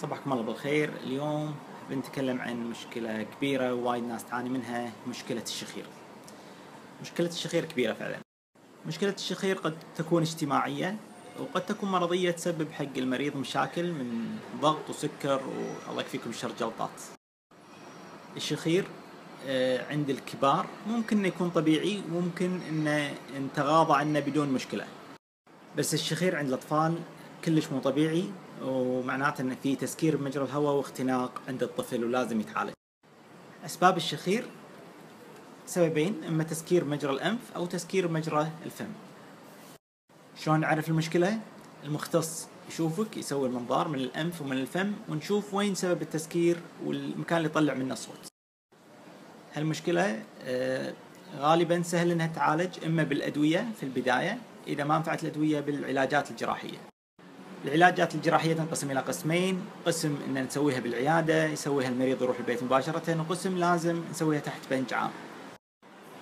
صباحكم الله بالخير. اليوم بنتكلم عن مشكلة كبيرة وايد ناس تعاني منها، مشكلة الشخير. مشكلة الشخير كبيرة فعلا. مشكلة الشخير قد تكون اجتماعية وقد تكون مرضية، تسبب حق المريض مشاكل من ضغط وسكر والله يكفيكم شر جلطات. الشخير عند الكبار ممكن انه يكون طبيعي، وممكن انه نتغاضى عنه بدون مشكلة، بس الشخير عند الأطفال كلش مو طبيعي، ومعناته أن في تسكير بمجرى الهواء واختناق عند الطفل ولازم يتعالج. أسباب الشخير سببين، إما تسكير مجرى الأنف أو تسكير مجرى الفم. شلون نعرف المشكلة؟ المختص يشوفك، يسوي المنظار من الأنف ومن الفم، ونشوف وين سبب التسكير والمكان اللي يطلع منه الصوت. هالمشكلة غالبا سهل أنها تعالج، إما بالأدوية في البداية، إذا ما نفعت الأدوية بالعلاجات الجراحية. العلاجات الجراحية تنقسم إلى قسمين: قسم إن نسويها بالعيادة يسويها المريض يروح البيت مباشرة، وقسم لازم نسويها تحت بنج عام.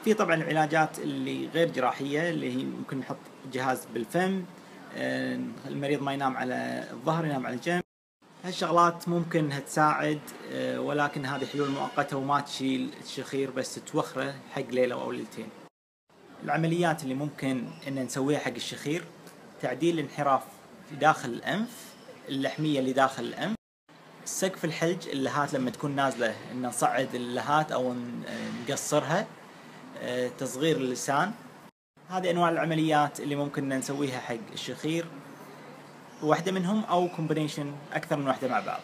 في طبعا العلاجات اللي غير جراحية، اللي هي ممكن نحط جهاز بالفم، المريض ما ينام على الظهر، ينام على الجنب. هالشغلات ممكن انها تساعد، ولكن هذه حلول مؤقتة وما تشيل الشخير، بس توخره حق ليلة أو ليلتين. العمليات اللي ممكن ان نسويها حق الشخير: تعديل الانحراف في داخل الأنف، اللحمية اللي داخل الأنف، سقف الحلج، اللهات لما تكون نازلة ان نصعد اللهات او نقصرها، تصغير اللسان. هذه انواع العمليات اللي ممكن نسويها حق الشخير، واحدة منهم او كومبينيشن اكثر من واحدة مع بعض.